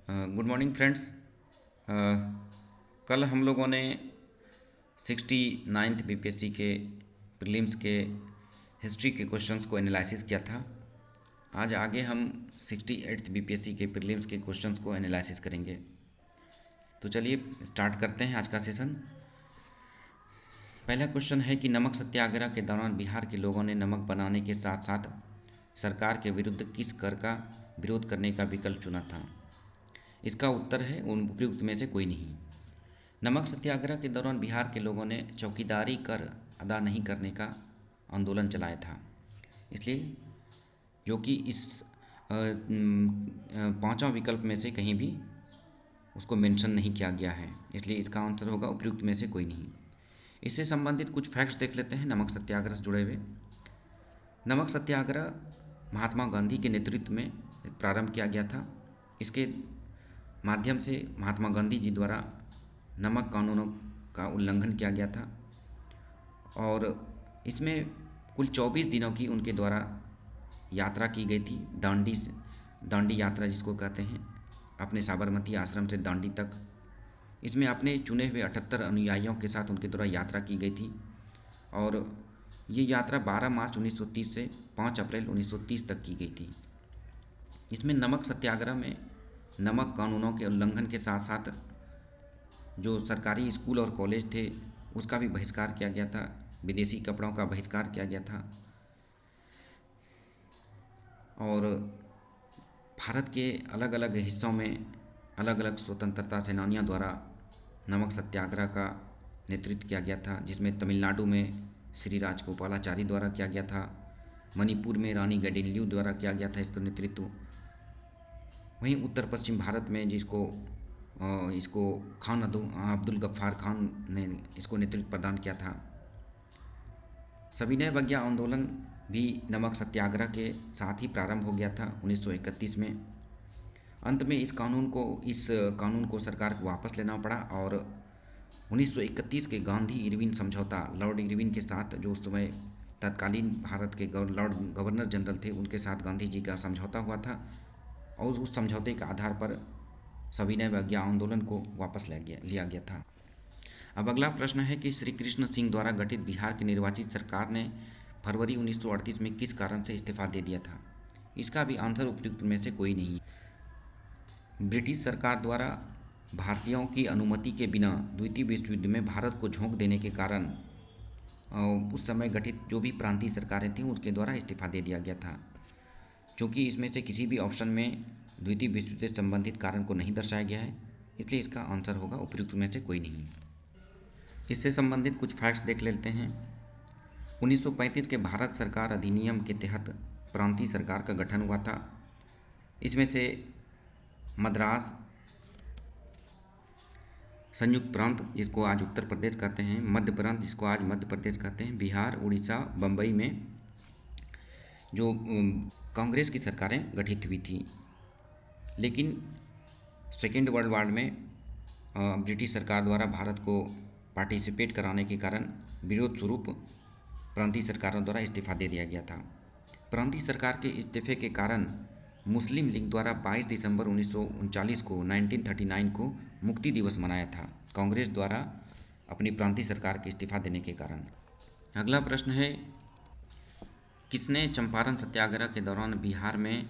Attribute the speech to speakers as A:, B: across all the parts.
A: Good morning friends. कल हम लोगों ने 69th बीपीएससी के प्रीलिम्स के हिस्ट्री के क्वेश्चंस को एनालिसिस किया था। आज आगे हम 68th बीपीएससी के प्रीलिम्स के क्वेश्चंस को एनालिसिस करेंगे। तो चलिए स्टार्ट करते हैं आज का सेशन। पहला क्वेश्चन है कि नमक सत्याग्रह के दौरान बिहार के लोगों ने नमक बनाने के साथ साथ सरकार के विरुद्ध किस कर का विरोध करने का विकल्प चुना था? इसका उत्तर है उन उपयुक्त में से कोई नहीं। नमक सत्याग्रह के दौरान बिहार के लोगों ने चौकीदारी कर अदा नहीं करने का आंदोलन चलाया था, इसलिए जो कि इस पांचों विकल्प में से कहीं भी उसको मेंशन नहीं किया गया है, इसलिए इसका आंसर होगा उपयुक्त में से कोई नहीं। इससे संबंधित कुछ फैक्ट्स देख लेते हैं नमक सत्याग्रह से जुड़े हुए। नमक सत्याग्रह महात्मा गांधी के नेतृत्व में प्रारंभ किया गया था। इसके माध्यम से महात्मा गांधी जी द्वारा नमक कानूनों का उल्लंघन किया गया था और इसमें कुल 24 दिनों की उनके द्वारा यात्रा की गई थी। दांडी यात्रा जिसको कहते हैं, अपने साबरमती आश्रम से दांडी तक। इसमें अपने चुने हुए 78 अनुयायियों के साथ उनके द्वारा यात्रा की गई थी और ये यात्रा 12 मार्च 1930 से 5 अप्रैल 1930 तक की गई थी। इसमें नमक सत्याग्रह में नमक कानूनों के उल्लंघन के साथ साथ जो सरकारी स्कूल और कॉलेज थे उसका भी बहिष्कार किया गया था, विदेशी कपड़ों का बहिष्कार किया गया था और भारत के अलग अलग हिस्सों में अलग अलग स्वतंत्रता सेनानियों द्वारा नमक सत्याग्रह का नेतृत्व किया गया था, जिसमें तमिलनाडु में श्री राजगोपालाचारी द्वारा किया गया था, मणिपुर में रानी गैडिन्ल्यू द्वारा किया गया था इसका नेतृत्व। वहीं उत्तर पश्चिम भारत में इसको खान अब्दुल गफ्फार खान ने इसको नेतृत्व प्रदान किया था। सविनय अवज्ञा आंदोलन भी नमक सत्याग्रह के साथ ही प्रारंभ हो गया था 1931 में। अंत में इस कानून को सरकार को वापस लेना पड़ा और 1931 के गांधी इरविन समझौता, लॉर्ड इरविन के साथ, जो उस समय तत्कालीन भारत के लॉर्ड गवर्नर जनरल थे, उनके साथ गांधी जी का समझौता हुआ था और उस समझौते के आधार पर सविनय अवज्ञा आंदोलन को वापस लिया गया था। अब अगला प्रश्न है कि श्री कृष्ण सिंह द्वारा गठित बिहार की निर्वाचित सरकार ने फरवरी 1938 में किस कारण से इस्तीफा दे दिया था? इसका भी आंसर उपयुक्त में से कोई नहीं। ब्रिटिश सरकार द्वारा भारतीयों की अनुमति के बिना द्वितीय विश्व युद्ध में भारत को झोंक देने के कारण उस समय गठित जो भी प्रांतीय सरकारें थीं उसके द्वारा इस्तीफा दे दिया गया था। चूँकि इसमें से किसी भी ऑप्शन में द्वितीय विश्व युद्ध से संबंधित कारण को नहीं दर्शाया गया है, इसलिए इसका आंसर होगा उपयुक्त में से कोई नहीं। इससे संबंधित कुछ फैक्ट्स देख लेते हैं। 1935 के भारत सरकार अधिनियम के तहत प्रांतीय सरकार का गठन हुआ था। इसमें से मद्रास, संयुक्त प्रांत जिसको आज उत्तर प्रदेश कहते हैं, मध्य प्रांत जिसको आज मध्य प्रदेश कहते हैं, बिहार, उड़ीसा, बम्बई में जो कांग्रेस की सरकारें गठित हुई थी। लेकिन सेकेंड वर्ल्ड वार में ब्रिटिश सरकार द्वारा भारत को पार्टिसिपेट कराने के कारण विरोध स्वरूप प्रांतीय सरकारों द्वारा इस्तीफा दे दिया गया था। प्रांतीय सरकार के इस्तीफे के कारण मुस्लिम लीग द्वारा 22 दिसंबर 1939 को मुक्ति दिवस मनाया था, कांग्रेस द्वारा अपनी प्रांतीय सरकार के इस्तीफा देने के कारण। अगला प्रश्न है, किसने चंपारण सत्याग्रह के दौरान बिहार में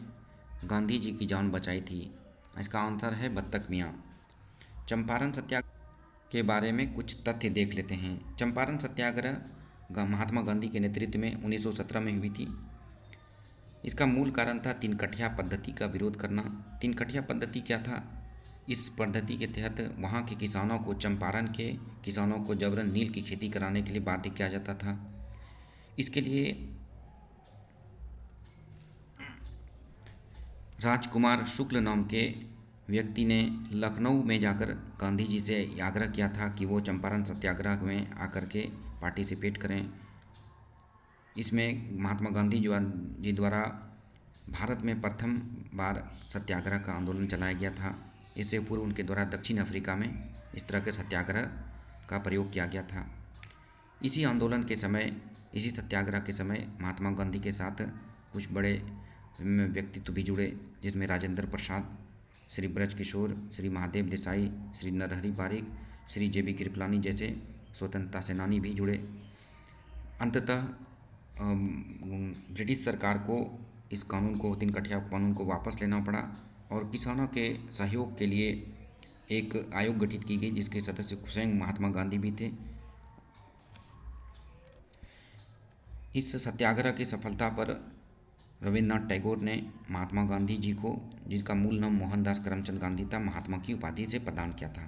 A: गांधी जी की जान बचाई थी? इसका आंसर है बत्तख मियाँ। चंपारण सत्याग्रह के बारे में कुछ तथ्य देख लेते हैं। चंपारण सत्याग्रह महात्मा गांधी के नेतृत्व में 1917 में हुई थी। इसका मूल कारण था तीन कठिया पद्धति का विरोध करना। तीन कठिया पद्धति क्या था? इस पद्धति के तहत वहाँ के किसानों को, चंपारण के किसानों को जबरन नील की खेती कराने के लिए बाध्य किया जाता था। इसके लिए राजकुमार शुक्ल नाम के व्यक्ति ने लखनऊ में जाकर गांधी जी से आग्रह किया था कि वो चंपारण सत्याग्रह में आकर के पार्टिसिपेट करें। इसमें महात्मा गांधी जी द्वारा भारत में प्रथम बार सत्याग्रह का आंदोलन चलाया गया था। इससे पूर्व उनके द्वारा दक्षिण अफ्रीका में इस तरह के सत्याग्रह का प्रयोग किया गया था। इसी सत्याग्रह के समय महात्मा गांधी के साथ कुछ बड़े व्यक्तित्व भी जुड़े, जिसमें राजेंद्र प्रसाद, श्री ब्रज किशोर, श्री महादेव देसाई, श्री नरहरि पारिक, श्री JB कृपलानी जैसे स्वतंत्रता सेनानी भी जुड़े। अंततः ब्रिटिश सरकार को इस कानून को, तीन कठिया कानून को वापस लेना पड़ा और किसानों के सहयोग के लिए एक आयोग गठित की गई जिसके सदस्य स्वयं महात्मा गांधी भी थे। इस सत्याग्रह की सफलता पर रविन्द्रनाथ टैगोर ने महात्मा गांधी जी को, जिनका मूल नाम मोहनदास करमचंद गांधी था, महात्मा की उपाधि से प्रदान किया था।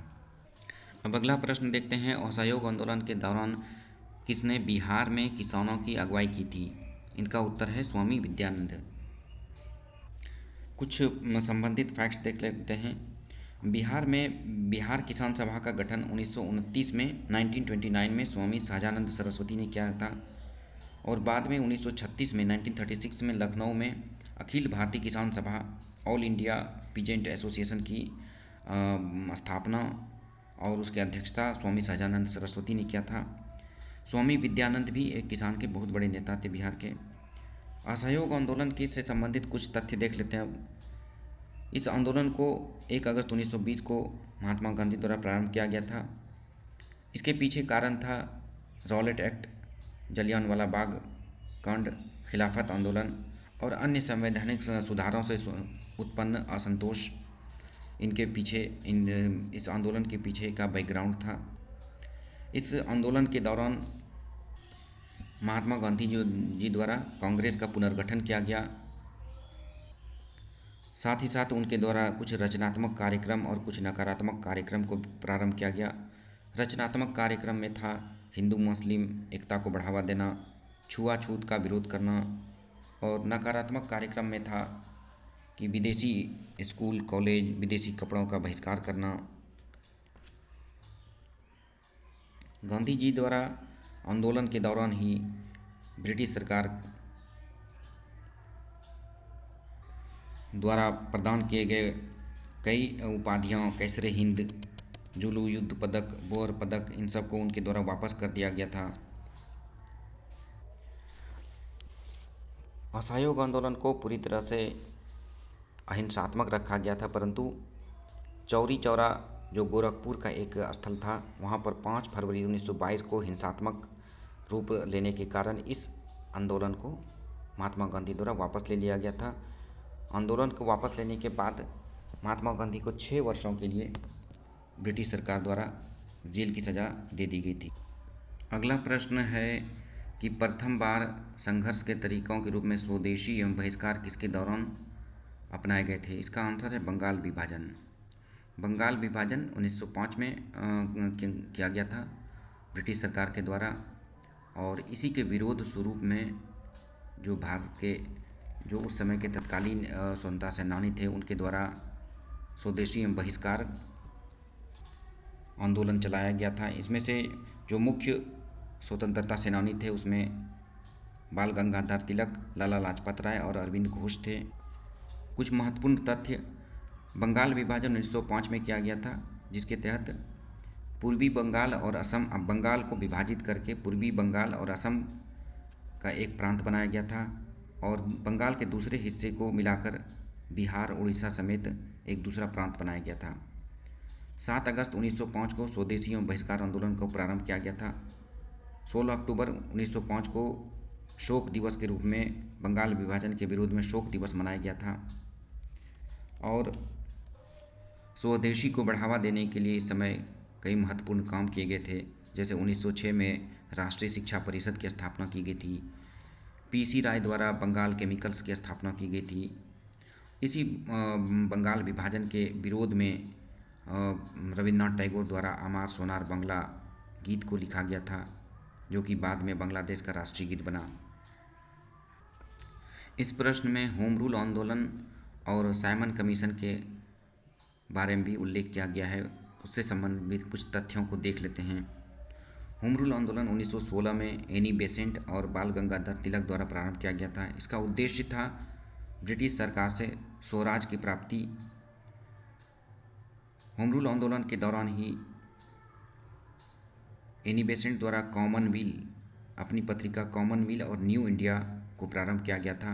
A: अब अगला प्रश्न देखते हैं, असहयोग आंदोलन के दौरान किसने बिहार में किसानों की अगुवाई की थी? इनका उत्तर है स्वामी विद्यानंद। कुछ संबंधित फैक्ट्स देख लेते हैं। बिहार में बिहार किसान सभा का गठन 1929 में 1929 में स्वामी सहजानंद सरस्वती ने किया था और बाद में 1936 में 1936 में लखनऊ में अखिल भारतीय किसान सभा ऑल इंडिया पीजेंट एसोसिएशन की स्थापना और उसकी अध्यक्षता स्वामी सहजानंद सरस्वती ने किया था। स्वामी विद्यानंद भी एक किसान के बहुत बड़े नेता थे बिहार के। असहयोग आंदोलन के से संबंधित कुछ तथ्य देख लेते हैं। इस आंदोलन को 1 अगस्त 1920 को महात्मा गांधी द्वारा प्रारंभ किया गया था। इसके पीछे कारण था रॉलेट एक्ट, जलियांवाला बाग कांड, खिलाफत आंदोलन और अन्य संवैधानिक सुधारों से उत्पन्न असंतोष। इनके पीछे इस आंदोलन के पीछे का बैकग्राउंड था। इस आंदोलन के दौरान महात्मा गांधी जी द्वारा कांग्रेस का पुनर्गठन किया गया। साथ ही साथ उनके द्वारा कुछ रचनात्मक कार्यक्रम और कुछ नकारात्मक कार्यक्रम को प्रारंभ किया गया। रचनात्मक कार्यक्रम में था हिंदू मुस्लिम एकता को बढ़ावा देना, छुआछूत का विरोध करना, और नकारात्मक कार्यक्रम में था कि विदेशी स्कूल कॉलेज, विदेशी कपड़ों का बहिष्कार करना। गांधी जी द्वारा आंदोलन के दौरान ही ब्रिटिश सरकार द्वारा प्रदान किए गए कई उपाधियां, कैसरे हिंद, जुलू युद्ध पदक, बोर पदक, इन सब को उनके द्वारा वापस कर दिया गया था। असहयोग आंदोलन को पूरी तरह से अहिंसात्मक रखा गया था, परंतु चौरी चौरा जो गोरखपुर का एक स्थल था, वहाँ पर 5 फरवरी 1922 को हिंसात्मक रूप लेने के कारण इस आंदोलन को महात्मा गांधी द्वारा वापस ले लिया गया था। आंदोलन को वापस लेने के बाद महात्मा गांधी को 6 वर्षों के लिए ब्रिटिश सरकार द्वारा जेल की सज़ा दे दी गई थी। अगला प्रश्न है कि प्रथम बार संघर्ष के तरीकों के रूप में स्वदेशी एवं बहिष्कार किसके दौरान अपनाए गए थे? इसका आंसर है बंगाल विभाजन। बंगाल विभाजन 1905 में किया गया था ब्रिटिश सरकार के द्वारा, और इसी के विरोध स्वरूप में जो भारत के जो उस समय के तत्कालीन स्वतंत्रता सेनानी थे, उनके द्वारा स्वदेशी एवं बहिष्कार आंदोलन चलाया गया था। इसमें से जो मुख्य स्वतंत्रता सेनानी थे उसमें बाल गंगाधर तिलक, लाला लाजपत राय और अरविंद घोष थे। कुछ महत्वपूर्ण तथ्य, बंगाल विभाजन 1905 में किया गया था, जिसके तहत पूर्वी बंगाल और असम, अब बंगाल को विभाजित करके पूर्वी बंगाल और असम का एक प्रांत बनाया गया था और बंगाल के दूसरे हिस्से को मिलाकर बिहार, उड़ीसा समेत एक दूसरा प्रांत बनाया गया था। 7 अगस्त 1905 को स्वदेशी एवं बहिष्कार आंदोलन को प्रारंभ किया गया था। 16 अक्टूबर 1905 को शोक दिवस के रूप में बंगाल विभाजन के विरोध में शोक दिवस मनाया गया था। और स्वदेशी को बढ़ावा देने के लिए इस समय कई महत्वपूर्ण काम किए गए थे, जैसे 1906 में राष्ट्रीय शिक्षा परिषद की स्थापना की गई थी। PC राय द्वारा बंगाल केमिकल्स की स्थापना की गई थी। इसी बंगाल विभाजन के विरोध में रविन्द्रनाथ टैगोर द्वारा अमार सोनार बंगला गीत को लिखा गया था, जो कि बाद में बांग्लादेश का राष्ट्रीय गीत बना। इस प्रश्न में होम रूल आंदोलन और साइमन कमीशन के बारे में भी उल्लेख किया गया है, उससे संबंधित कुछ तथ्यों को देख लेते हैं। होम रूल आंदोलन 1916 में एनी बेसेंट और बाल गंगाधर तिलक द्वारा प्रारंभ किया गया था। इसका उद्देश्य था ब्रिटिश सरकार से स्वराज की प्राप्ति। होम रूल आंदोलन के दौरान ही एनी बेसेंट द्वारा कॉमनवेल, अपनी पत्रिका कॉमनवेल और न्यू इंडिया को प्रारंभ किया गया था,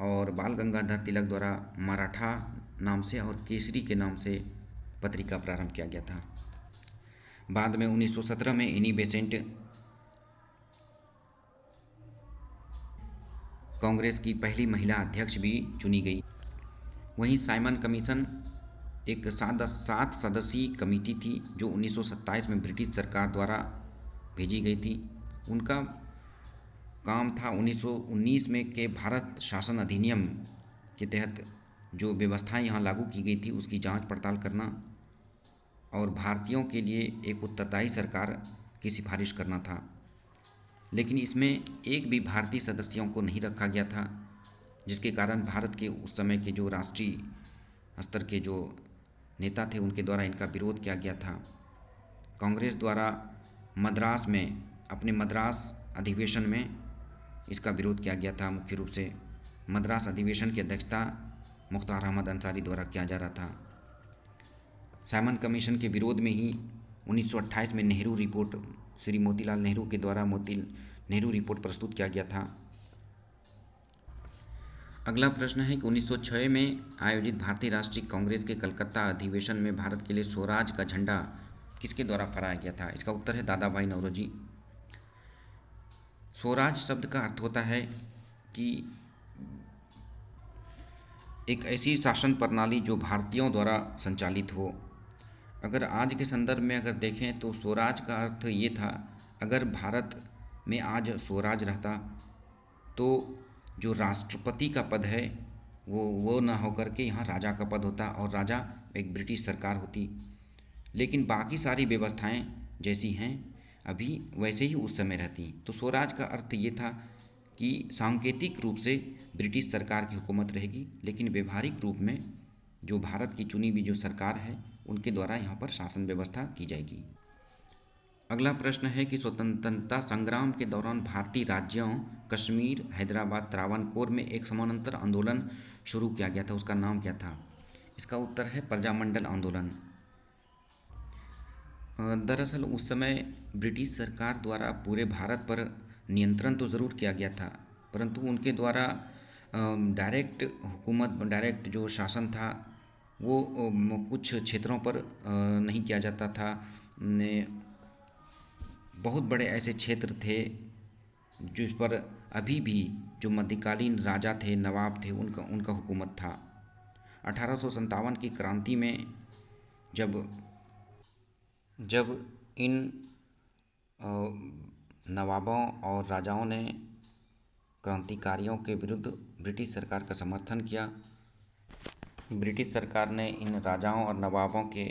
A: और बाल गंगाधर तिलक द्वारा मराठा नाम से और केसरी के नाम से पत्रिका प्रारंभ किया गया था। बाद में 1917 में एनी बेसेंट कांग्रेस की पहली महिला अध्यक्ष भी चुनी गई। वहीं साइमन कमीशन एक 7 सदस्यीय कमेटी थी जो 1927 में ब्रिटिश सरकार द्वारा भेजी गई थी। उनका काम था 1919 में के भारत शासन अधिनियम के तहत जो व्यवस्थाएं यहाँ लागू की गई थी उसकी जांच पड़ताल करना और भारतीयों के लिए एक उत्तरदायी सरकार की सिफारिश करना था। लेकिन इसमें एक भी भारतीय सदस्यों को नहीं रखा गया था, जिसके कारण भारत के उस समय के जो राष्ट्रीय स्तर के जो नेता थे उनके द्वारा इनका विरोध किया गया था। कांग्रेस द्वारा मद्रास में अपने मद्रास अधिवेशन में इसका विरोध किया गया था। मुख्य रूप से मद्रास अधिवेशन की अध्यक्षता मुख्तार अहमद अंसारी द्वारा किया जा रहा था। साइमन कमीशन के विरोध में ही 1928 में नेहरू रिपोर्ट श्री मोतीलाल नेहरू के द्वारा नेहरू रिपोर्ट प्रस्तुत किया गया था। अगला प्रश्न है कि 1906 में आयोजित भारतीय राष्ट्रीय कांग्रेस के कलकत्ता अधिवेशन में भारत के लिए स्वराज का झंडा किसके द्वारा फहराया गया था? इसका उत्तर है दादा भाई नौरोजी। स्वराज शब्द का अर्थ होता है कि एक ऐसी शासन प्रणाली जो भारतीयों द्वारा संचालित हो। अगर आज के संदर्भ में अगर देखें तो स्वराज का अर्थ ये था, अगर भारत में आज स्वराज रहता तो जो राष्ट्रपति का पद है वो ना होकर के यहाँ राजा का पद होता और राजा एक ब्रिटिश सरकार होती। लेकिन बाकी सारी व्यवस्थाएं जैसी हैं अभी वैसे ही उस समय रहती। तो स्वराज का अर्थ ये था कि सांकेतिक रूप से ब्रिटिश सरकार की हुकूमत रहेगी, लेकिन व्यवहारिक रूप में जो भारत की चुनी हुई जो सरकार है उनके द्वारा यहाँ पर शासन व्यवस्था की जाएगी। अगला प्रश्न है कि स्वतंत्रता संग्राम के दौरान भारतीय राज्यों कश्मीर, हैदराबाद, त्रावणकोर में एक समानांतर आंदोलन शुरू किया गया था, उसका नाम क्या था? इसका उत्तर है प्रजामंडल आंदोलन। दरअसल उस समय ब्रिटिश सरकार द्वारा पूरे भारत पर नियंत्रण तो ज़रूर किया गया था, परंतु उनके द्वारा डायरेक्ट हुकूमत, डायरेक्ट जो शासन था वो कुछ क्षेत्रों पर नहीं किया जाता था। बहुत बड़े ऐसे क्षेत्र थे जिस पर अभी भी जो मध्यकालीन राजा थे, नवाब थे, उनका हुकूमत था। 1857 की क्रांति में जब इन नवाबों और राजाओं ने क्रांतिकारियों के विरुद्ध ब्रिटिश सरकार का समर्थन किया, ब्रिटिश सरकार ने इन राजाओं और नवाबों के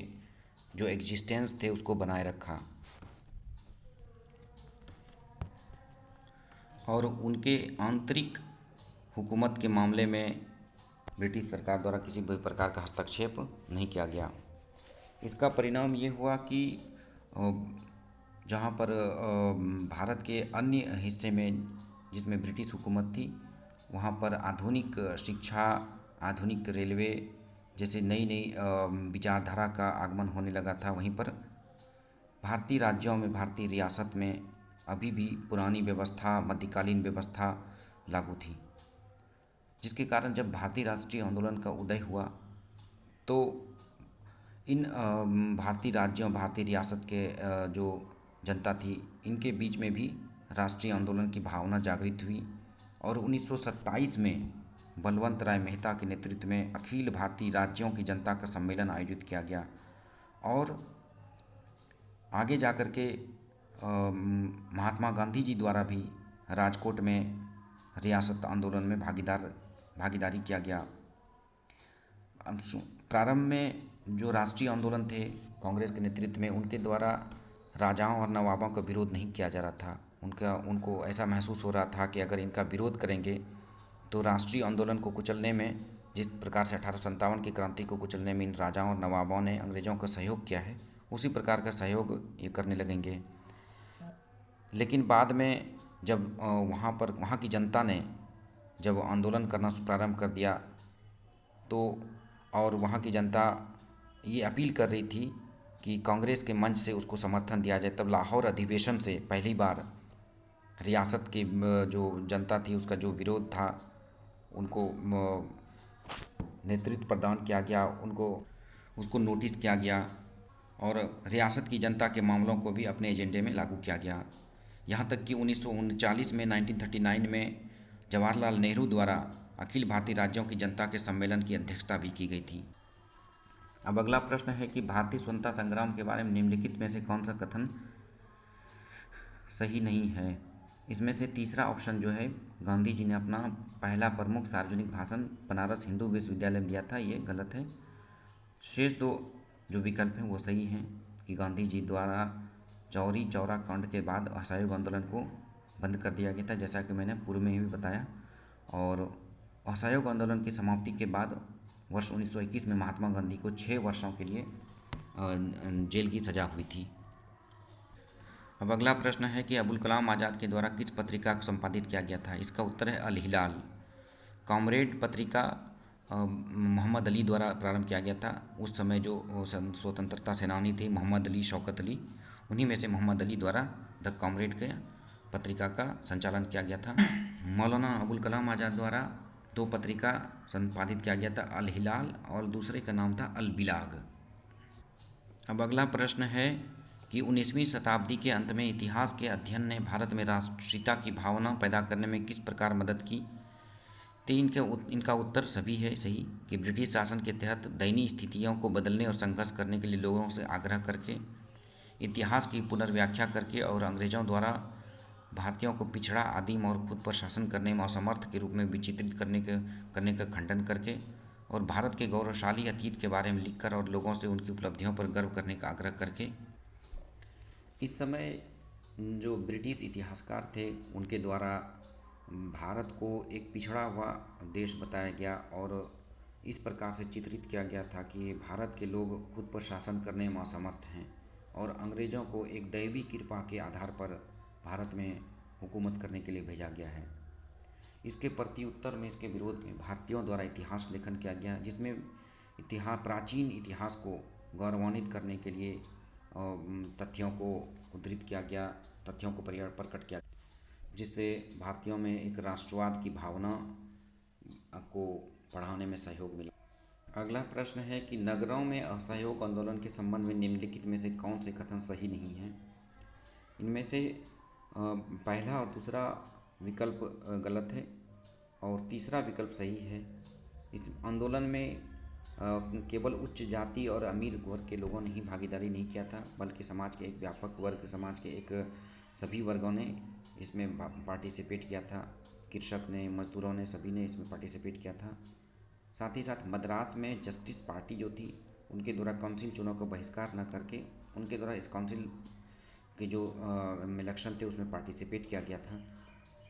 A: जो एग्जिस्टेंस थे उसको बनाए रखा और उनके आंतरिक हुकूमत के मामले में ब्रिटिश सरकार द्वारा किसी भी प्रकार का हस्तक्षेप नहीं किया गया। इसका परिणाम ये हुआ कि जहाँ पर भारत के अन्य हिस्से में जिसमें ब्रिटिश हुकूमत थी वहाँ पर आधुनिक शिक्षा, आधुनिक रेलवे जैसे नई विचारधारा का आगमन होने लगा था। वहीं पर भारतीय राज्यों में, भारतीय रियासत में अभी भी पुरानी व्यवस्था, मध्यकालीन व्यवस्था लागू थी, जिसके कारण जब भारतीय राष्ट्रीय आंदोलन का उदय हुआ तो इन भारतीय राज्यों, भारतीय रियासत के जो जनता थी इनके बीच में भी राष्ट्रीय आंदोलन की भावना जागृत हुई और 1927 में बलवंत राय मेहता के नेतृत्व में अखिल भारतीय राज्यों की जनता का सम्मेलन आयोजित किया गया और आगे जाकर के महात्मा गांधी जी द्वारा भी राजकोट में रियासत आंदोलन में भागीदारी किया गया। प्रारंभ में जो राष्ट्रीय आंदोलन थे कांग्रेस के नेतृत्व में, उनके द्वारा राजाओं और नवाबों का विरोध नहीं किया जा रहा था। उनको ऐसा महसूस हो रहा था कि अगर इनका विरोध करेंगे तो राष्ट्रीय आंदोलन को कुचलने में, जिस प्रकार से 1857 की क्रांति को कुचलने में इन राजाओं और नवाबों ने अंग्रेज़ों का सहयोग किया है, उसी प्रकार का सहयोग ये करने लगेंगे। लेकिन बाद में जब वहाँ की जनता ने जब आंदोलन करना प्रारंभ कर दिया तो और वहाँ की जनता ये अपील कर रही थी कि कांग्रेस के मंच से उसको समर्थन दिया जाए, तब लाहौर अधिवेशन से पहली बार रियासत की जो जनता थी उसका जो विरोध था उनको नेतृत्व प्रदान किया गया, उनको उसको नोटिस किया गया और रियासत की जनता के मामलों को भी अपने एजेंडे में लागू किया गया। यहाँ तक कि 1939 में 1939 में जवाहरलाल नेहरू द्वारा अखिल भारतीय राज्यों की जनता के सम्मेलन की अध्यक्षता भी की गई थी। अब अगला प्रश्न है कि भारतीय स्वतंत्रता संग्राम के बारे में निम्नलिखित में से कौन सा कथन सही नहीं है। इसमें से तीसरा ऑप्शन जो है, गांधी जी ने अपना पहला प्रमुख सार्वजनिक भाषण बनारस हिंदू विश्वविद्यालय में दिया था, ये गलत है। शेष दो जो विकल्प हैं वो सही हैं कि गांधी जी द्वारा चौरी चौरा कांड के बाद असहयोग आंदोलन को बंद कर दिया गया था, जैसा कि मैंने पूर्व में ही बताया। और असहयोग आंदोलन की समाप्ति के बाद वर्ष 1921 में महात्मा गांधी को 6 वर्षों के लिए जेल की सज़ा हुई थी। अब अगला प्रश्न है कि अबुल कलाम आज़ाद के द्वारा किस पत्रिका को संपादित किया गया था। इसका उत्तर है अल हिलाल। कॉमरेड पत्रिका मोहम्मद अली द्वारा प्रारंभ किया गया था। उस समय जो स्वतंत्रता सेनानी थे मोहम्मद अली, शौकत अली, उन्हीं में से मोहम्मद अली द्वारा द कॉमरेड के पत्रिका का संचालन किया गया था। मौलाना अबुल कलाम आज़ाद द्वारा 2 पत्रिका संपादित किया गया था, अल हिलाल और दूसरे का नाम था अल बिलाग। अब अगला प्रश्न है कि 19वीं शताब्दी के अंत में इतिहास के अध्ययन ने भारत में राष्ट्रीयता की भावना पैदा करने में किस प्रकार मदद की। तो इनका उत्तर सभी है सही कि ब्रिटिश शासन के तहत दयनीय स्थितियों को बदलने और संघर्ष करने के लिए लोगों से आग्रह करके, इतिहास की पुनर्व्याख्या करके और अंग्रेज़ों द्वारा भारतीयों को पिछड़ा, आदिम और खुद पर शासन करने में असमर्थ के रूप में विचित्रित करने का खंडन करके और भारत के गौरवशाली अतीत के बारे में लिखकर और लोगों से उनकी उपलब्धियों पर गर्व करने का आग्रह करके। इस समय जो ब्रिटिश इतिहासकार थे उनके द्वारा भारत को एक पिछड़ा हुआ देश बताया गया और इस प्रकार से चित्रित किया गया था कि भारत के लोग खुद पर शासन करने में असमर्थ हैं और अंग्रेज़ों को एक दैवी कृपा के आधार पर भारत में हुकूमत करने के लिए भेजा गया है। इसके प्रत्युत्तर में, इसके विरोध में भारतीयों द्वारा इतिहास लेखन किया गया, जिसमें प्राचीन इतिहास को गौरवान्वित करने के लिए तथ्यों को उद्धृत किया गया, तथ्यों को प्रकट किया, जिससे भारतीयों में एक राष्ट्रवाद की भावना को बढ़ाने में सहयोग मिला। अगला प्रश्न है कि नगरों में असहयोग आंदोलन के संबंध में निम्नलिखित में से कौन से कथन सही नहीं हैं। इनमें से पहला और दूसरा विकल्प गलत है और तीसरा विकल्प सही है। इस आंदोलन में केवल उच्च जाति और अमीर वर्ग के लोगों ने ही भागीदारी नहीं किया था, बल्कि समाज के एक व्यापक वर्ग, समाज के एक सभी वर्गों ने इसमें पार्टिसिपेट किया था। कृषक ने, मजदूरों ने, सभी ने इसमें पार्टिसिपेट किया था। साथ ही साथ मद्रास में जस्टिस पार्टी जो थी उनके द्वारा काउंसिल चुनाव का बहिष्कार न करके उनके द्वारा इस काउंसिल के जो इलेक्शन थे उसमें पार्टिसिपेट किया गया था।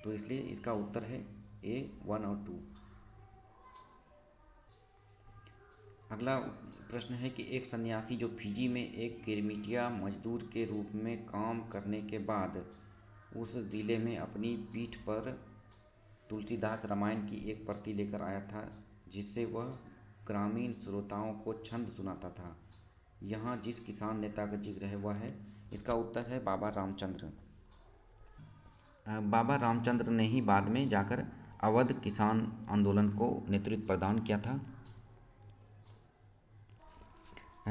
A: तो इसलिए इसका उत्तर है A 1 और 2। अगला प्रश्न है कि एक सन्यासी जो फिजी में एक गिरमिटिया मजदूर के रूप में काम करने के बाद उस ज़िले में अपनी पीठ पर तुलसीदास रामायण की एक प्रति लेकर आया था, जिससे वह ग्रामीण श्रोताओं को छंद सुनाता था। यहाँ जिस किसान नेता का जिक्र है वह है, इसका उत्तर है बाबा रामचंद्र। बाबा रामचंद्र ने ही बाद में जाकर अवध किसान आंदोलन को नेतृत्व प्रदान किया था।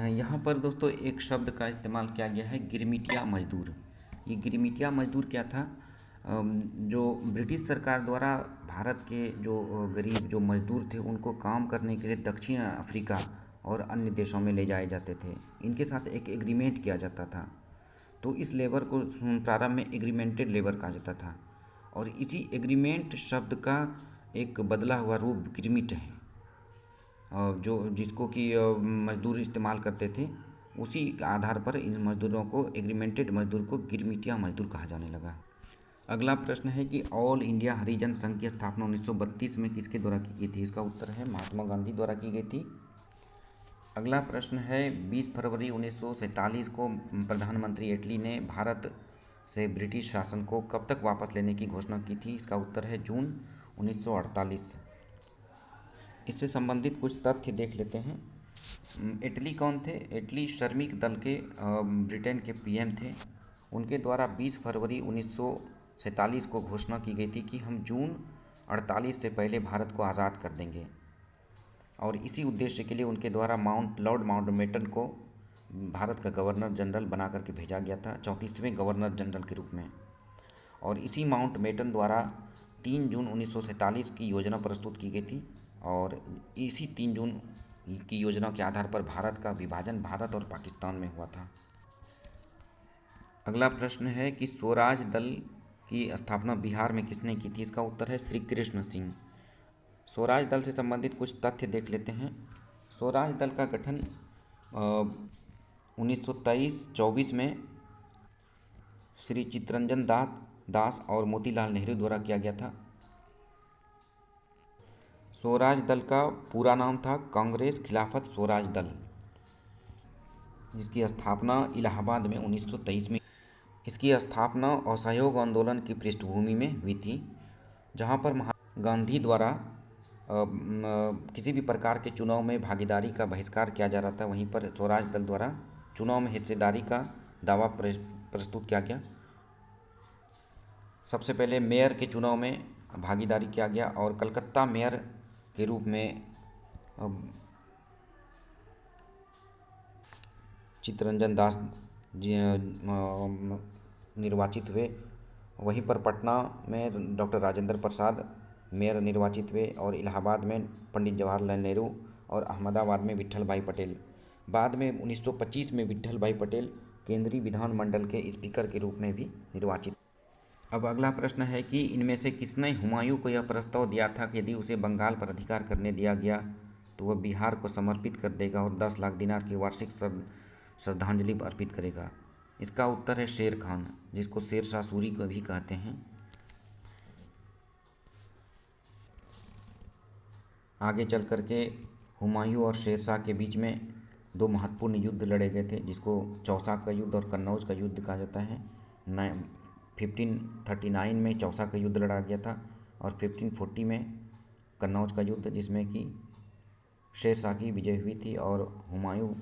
A: यहाँ पर दोस्तों एक शब्द का इस्तेमाल किया गया है, गिरमिटिया मजदूर। ये गिरमिटिया मजदूर क्या था? जो ब्रिटिश सरकार द्वारा भारत के जो गरीब जो मजदूर थे उनको काम करने के लिए दक्षिण अफ्रीका और अन्य देशों में ले जाए जाते थे। इनके साथ एक एग्रीमेंट किया जाता था, तो इस लेबर को प्रारंभ में एग्रीमेंटेड लेबर कहा जाता था और इसी एग्रीमेंट शब्द का एक बदला हुआ रूप गिरमिट है, जो जिसको कि मजदूर इस्तेमाल करते थे। उसी आधार पर इन मजदूरों को, एग्रीमेंटेड मजदूर को गिरमिटिया मजदूर कहा जाने लगा। अगला प्रश्न है कि ऑल इंडिया हरिजन संघ की स्थापना 1932 में किसके द्वारा की गई थी? इसका उत्तर है महात्मा गांधी द्वारा की गई थी। अगला प्रश्न है 20 फरवरी 1947 को प्रधानमंत्री एटली ने भारत से ब्रिटिश शासन को कब तक वापस लेने की घोषणा की थी? इसका उत्तर है जून 1948। इससे संबंधित कुछ तथ्य देख लेते हैं। इटली कौन थे? इटली श्रमिक दल के ब्रिटेन के पीएम थे। उनके द्वारा 20 फरवरी 1947 को घोषणा की गई थी कि हम जून 48 से पहले भारत को आज़ाद कर देंगे। और इसी उद्देश्य के लिए उनके द्वारा लॉर्ड माउंटबेटन को भारत का गवर्नर जनरल बना करके भेजा गया था, 34वें गवर्नर जनरल के रूप में। और इसी माउंटबेटन द्वारा 3 जून 1947 की योजना प्रस्तुत की गई थी, और इसी 3 जून की योजना के आधार पर भारत का विभाजन भारत और पाकिस्तान में हुआ था। अगला प्रश्न है कि स्वराज दल की स्थापना बिहार में किसने की थी? इसका उत्तर है श्री कृष्ण सिंह। स्वराज दल से संबंधित कुछ तथ्य देख लेते हैं। स्वराज दल का गठन 1923-24 में श्री चित्तरंजन दास और मोतीलाल नेहरू द्वारा किया गया था। स्वराज दल का पूरा नाम था कांग्रेस खिलाफत स्वराज दल, जिसकी स्थापना इलाहाबाद में 1923 में। इसकी स्थापना असहयोग आंदोलन की पृष्ठभूमि में हुई थी, जहां पर महात्मा गांधी द्वारा किसी भी प्रकार के चुनाव में भागीदारी का बहिष्कार किया जा रहा था। वहीं पर स्वराज दल द्वारा चुनाव में हिस्सेदारी का दावा प्रस्तुत किया गया। सबसे पहले मेयर के चुनाव में भागीदारी किया गया और कलकत्ता मेयर के रूप में चित्तरंजन दास निर्वाचित हुए। वहीं पर पटना में डॉक्टर राजेंद्र प्रसाद मेयर निर्वाचित हुए और इलाहाबाद में पंडित जवाहरलाल नेहरू और अहमदाबाद में विट्ठल भाई पटेल। बाद में 1925 में विट्ठल भाई पटेल केंद्रीय विधानमंडल के स्पीकर के रूप में भी निर्वाचित। अब अगला प्रश्न है कि इनमें से किसने हुमायूं को यह प्रस्ताव दिया था कि यदि उसे बंगाल पर अधिकार करने दिया गया तो वह बिहार को समर्पित कर देगा और 10 लाख दिनार की वार्षिक श्रद्धांजलि अर्पित करेगा? इसका उत्तर है शेर खान, जिसको शेर शाह सूरी को भी कहते हैं। आगे चल करके हुमायूं और शेर शाह के बीच में 2 महत्वपूर्ण युद्ध लड़े गए थे, जिसको चौसा का युद्ध और कन्नौज का युद्ध कहा जाता है। 1539 में चौसा का युद्ध लड़ा गया था और 1540 में कन्नौज का युद्ध, जिसमें कि शेर शाह की विजय हुई थी और हुमायूं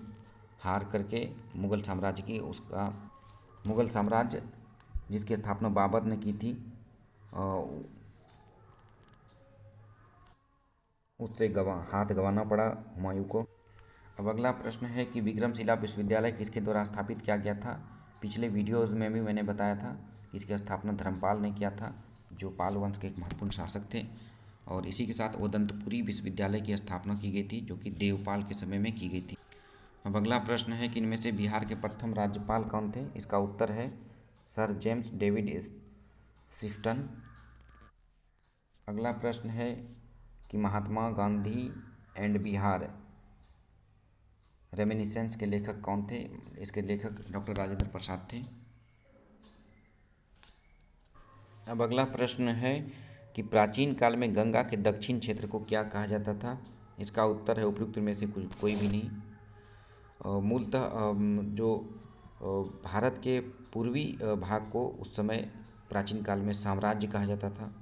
A: हार करके मुग़ल साम्राज्य जिसकी स्थापना बाबर ने की थी उससे हाथ गंवाना पड़ा हुमायूं को। अब अगला प्रश्न है कि विक्रमशिला विश्वविद्यालय किसके द्वारा स्थापित किया गया था? पिछले वीडियोज़ में भी मैंने बताया था कि इसकी स्थापना धर्मपाल ने किया था, जो पाल वंश के एक महत्वपूर्ण शासक थे। और इसी के साथ उदंतपुरी विश्वविद्यालय की स्थापना की गई थी, जो कि देवपाल के समय में की गई थी। अब अगला प्रश्न है कि इनमें से बिहार के प्रथम राज्यपाल कौन थे? इसका उत्तर है सर जेम्स डेविड शिफ्टन। अगला प्रश्न है कि महात्मा गांधी एंड बिहार रेमिनिसेंस के लेखक कौन थे? इसके लेखक डॉक्टर राजेंद्र प्रसाद थे। अब अगला प्रश्न है कि प्राचीन काल में गंगा के दक्षिण क्षेत्र को क्या कहा जाता था? इसका उत्तर है उपयुक्त में से कोई भी नहीं। मूलतः जो भारत के पूर्वी भाग को उस समय प्राचीन काल में साम्राज्य कहा जाता था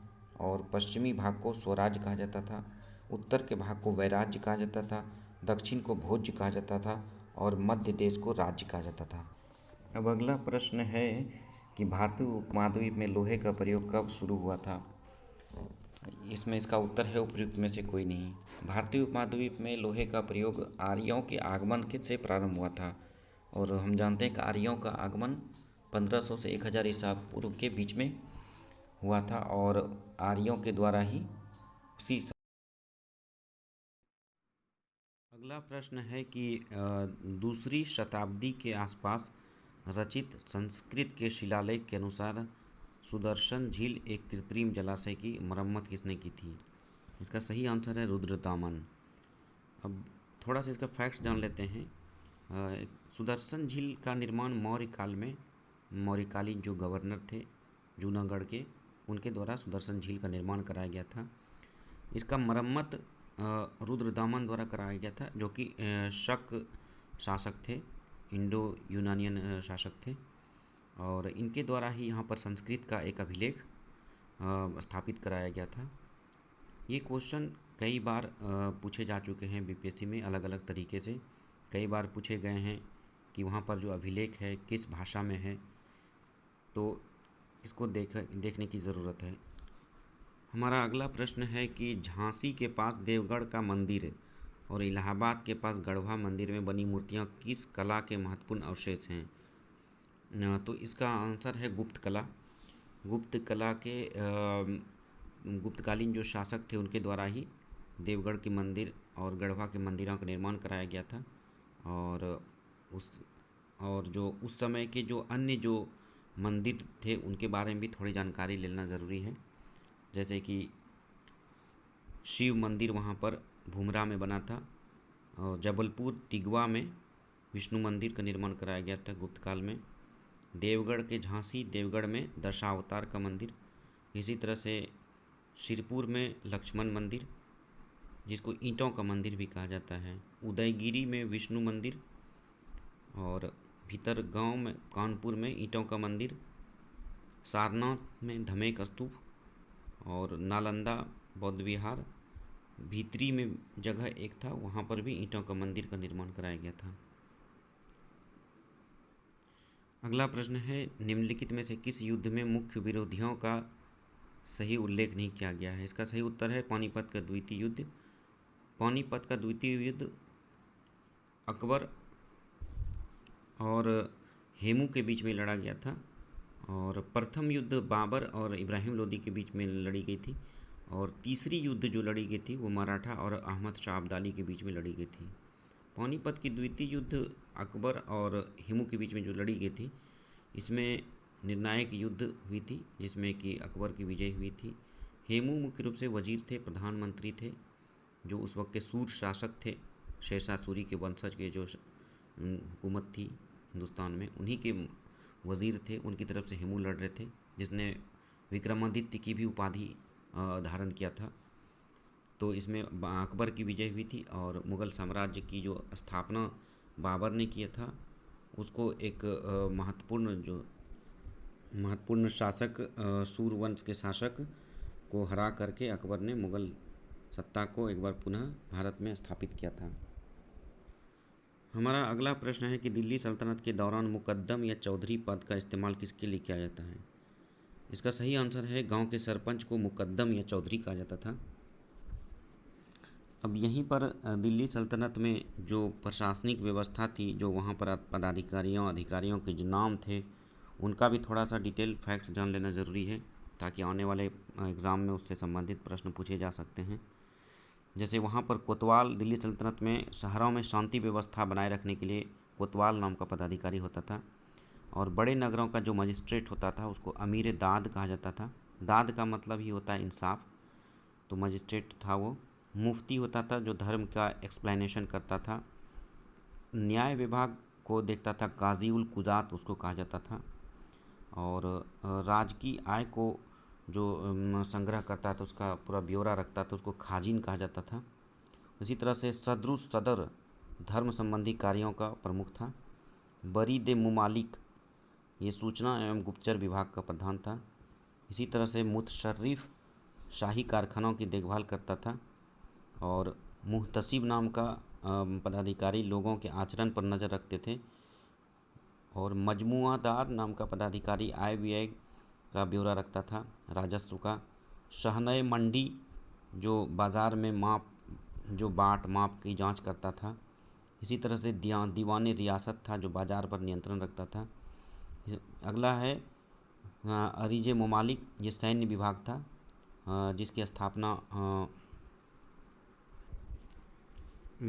A: और पश्चिमी भाग को स्वराज्य कहा जाता था। उत्तर के भाग को वैराज्य कहा जाता था, दक्षिण को भोज्य कहा जाता था और मध्य देश को राज्य कहा जाता था। अब अगला प्रश्न है कि भारतीय उपमहाद्वीप में लोहे का प्रयोग कब शुरू हुआ था? इसमें इसका उत्तर है उपयुक्त में से कोई नहीं। भारतीय उपमहाद्वीप में लोहे का प्रयोग आर्यों के आगमन से प्रारंभ हुआ था और हम जानते हैं कि आर्यों का आगमन 1500 से 1000 ईसा पूर्व के बीच में हुआ था और आर्यों के द्वारा ही उसी। अगला प्रश्न है कि दूसरी शताब्दी के आसपास रचित संस्कृत के शिलालेख के अनुसार सुदर्शन झील एक कृत्रिम जलाशय की मरम्मत किसने की थी? इसका सही आंसर है रुद्रतामन। अब थोड़ा सा इसका फैक्ट्स जान लेते हैं। सुदर्शन झील का निर्माण मौर्य काल में मौर्यकालीन जो गवर्नर थे जूनागढ़ के, उनके द्वारा सुदर्शन झील का निर्माण कराया गया था। इसका मरम्मत रुद्रदामन द्वारा कराया गया था, जो कि शक शासक थे, इंडो यूनानियन शासक थे और इनके द्वारा ही यहाँ पर संस्कृत का एक अभिलेख स्थापित कराया गया था। ये क्वेश्चन कई बार पूछे जा चुके हैं बीपीएससी में, अलग अलग तरीके से कई बार पूछे गए हैं कि वहाँ पर जो अभिलेख है किस भाषा में है, तो इसको देखने की ज़रूरत है। हमारा अगला प्रश्न है कि झांसी के पास देवगढ़ का मंदिर और इलाहाबाद के पास गढ़वा मंदिर में बनी मूर्तियाँ किस कला के महत्वपूर्ण अवशेष हैं? तो इसका आंसर है गुप्त कला। गुप्त कला के गुप्तकालीन जो शासक थे उनके द्वारा ही देवगढ़ के मंदिर और गढ़वा के मंदिरों का निर्माण कराया गया था। और उस और जो उस समय के जो अन्य जो मंदिर थे उनके बारे में भी थोड़ी जानकारी लेना ज़रूरी है। जैसे कि शिव मंदिर वहाँ पर भूमरा में बना था, और जबलपुर तिगवा में विष्णु मंदिर का निर्माण कराया गया था गुप्त काल में। देवगढ़ के झांसी देवगढ़ में दशावतार का मंदिर। इसी तरह से शिरपुर में लक्ष्मण मंदिर, जिसको ईंटों का मंदिर भी कहा जाता है। उदयगिरी में विष्णु मंदिर, और भीतरगांव में कानपुर में ईंटों का मंदिर। सारनाथ में धमेक स्तूप, और नालंदा बौद्ध विहार भीतरी में जगह एक था, वहाँ पर भी ईंटों का मंदिर का निर्माण कराया गया था। अगला प्रश्न है, निम्नलिखित में से किस युद्ध में मुख्य विरोधियों का सही उल्लेख नहीं किया गया है? इसका सही उत्तर है पानीपत का द्वितीय युद्ध। पानीपत का द्वितीय युद्ध अकबर और हेमू के बीच में लड़ा गया था, और प्रथम युद्ध बाबर और इब्राहिम लोदी के बीच में लड़ी गई थी, और तीसरी युद्ध जो लड़ी गई थी वो मराठा और अहमद शाह अब्दाली के बीच में लड़ी गई थी। पानीपत की द्वितीय युद्ध अकबर और हेमू के बीच में जो लड़ी गई थी, इसमें निर्णायक युद्ध हुई थी जिसमें कि अकबर की विजय हुई थी। हेमू मुख्य रूप से वजीर थे, प्रधानमंत्री थे, जो उस वक्त के सूर शासक थे। शेरशाह सूरी के वंशज के जो हुकूमत थी हिंदुस्तान में, उन्हीं के वजीर थे। उनकी तरफ से हेमू लड़ रहे थे, जिसने विक्रमादित्य की भी उपाधि धारण किया था। तो इसमें अकबर की विजय हुई थी, और मुग़ल साम्राज्य की जो स्थापना बाबर ने किया था उसको एक महत्वपूर्ण शासक सूरवंश के शासक को हरा करके अकबर ने मुग़ल सत्ता को एक बार पुनः भारत में स्थापित किया था। हमारा अगला प्रश्न है कि दिल्ली सल्तनत के दौरान मुकद्दम या चौधरी पद का इस्तेमाल किसके लिए किया जाता है? इसका सही आंसर है गांव के सरपंच को मुकद्दम या चौधरी कहा जाता था। अब यहीं पर दिल्ली सल्तनत में जो प्रशासनिक व्यवस्था थी, जो वहाँ पर पदाधिकारियों अधिकारियों के जो नाम थे, उनका भी थोड़ा सा डिटेल फैक्ट्स जान लेना ज़रूरी है, ताकि आने वाले एग्ज़ाम में उससे संबंधित प्रश्न पूछे जा सकते हैं। जैसे वहाँ पर कोतवाल, दिल्ली सल्तनत में शहरों में शांति व्यवस्था बनाए रखने के लिए कोतवाल नाम का पदाधिकारी होता था, और बड़े नगरों का जो मजिस्ट्रेट होता था उसको अमीर दाद कहा जाता था। दाद का मतलब ही होता है इंसाफ, तो मजिस्ट्रेट था वो। मुफ्ती होता था जो धर्म का एक्सप्लेनेशन करता था। न्याय विभाग को देखता था काजी उल कुजात उसको कहा जाता था, और राजकीय आय को जो संग्रह करता था, उसका पूरा ब्यौरा रखता था, उसको खाजिन कहा जाता था। इसी तरह से सदर धर्म संबंधी कार्यों का प्रमुख था। बरीद मुमालिक ये सूचना एवं गुप्तचर विभाग का प्रधान था। इसी तरह से मुतशर्रिफ शाही कारखानों की देखभाल करता था, और मुहतसिब नाम का पदाधिकारी लोगों के आचरण पर नज़र रखते थे, और मजमुआदार नाम का पदाधिकारी आय व्यय का ब्यौरा रखता था, राजस्व का। शहनय मंडी जो बाज़ार में बाट माप की जांच करता था। इसी तरह से दीवान रियासत था जो बाज़ार पर नियंत्रण रखता था। अगला है अरीज ममालिक, ये सैन्य विभाग था, जिसकी स्थापना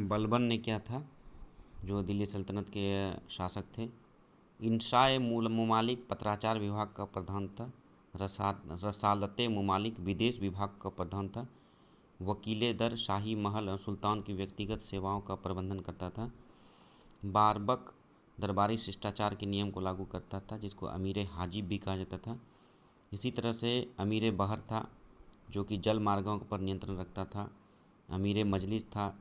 A: बलबन ने किया था, जो दिल्ली सल्तनत के शासक थे। इंशाए ममालिक पत्राचार विभाग का प्रधान था। रसालते ममालिक विदेश विभाग का प्रधान था। वकीले दर शाही महल और सुल्तान की व्यक्तिगत सेवाओं का प्रबंधन करता था। बारबक दरबारी शिष्टाचार के नियम को लागू करता था, जिसको अमीर हाजिब भी कहा जाता था। इसी तरह से अमीर बहर था, जो कि जल मार्गों पर नियंत्रण रखता था। अमीर मजलिस था,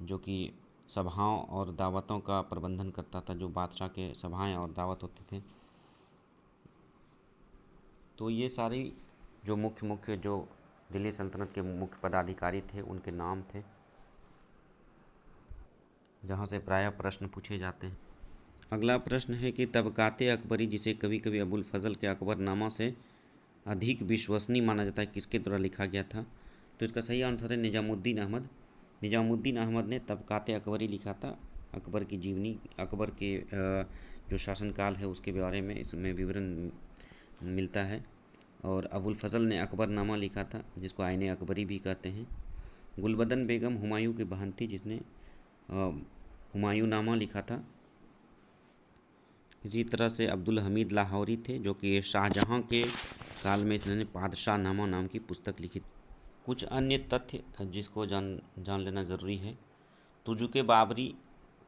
A: जो कि सभाओं और दावतों का प्रबंधन करता था, जो बादशाह के सभाएं और दावत होते थे। तो ये सारी जो मुख्य जो दिल्ली सल्तनत के मुख्य पदाधिकारी थे उनके नाम थे, जहाँ से प्रायः प्रश्न पूछे जाते हैं। अगला प्रश्न है कि तबकाते अकबरी, जिसे कभी कभी अबुल फजल के अकबरनामा से अधिक विश्वसनीय माना जाता है, किसके द्वारा लिखा गया था? तो इसका सही आंसर है निजामुद्दीन अहमद। निजामुद्दीन अहमद ने तबकात अकबरी लिखा था। अकबर की जीवनी, अकबर के जो शासनकाल है उसके बारे में इसमें विवरण मिलता है। और अबुल फजल ने अकबरनामा लिखा था, जिसको आईने अकबरी भी कहते हैं। गुलबदन बेगम हुमायूं की बहन थी, जिसने हुमायूंनामा लिखा था। इसी तरह से अब्दुल हमीद लाहौरी थे, जो कि शाहजहां के काल में इन्होंने पादशाह नामा नाम की पुस्तक लिखी। कुछ अन्य तथ्य जिसको जान लेना ज़रूरी है। तुजुके बाबरी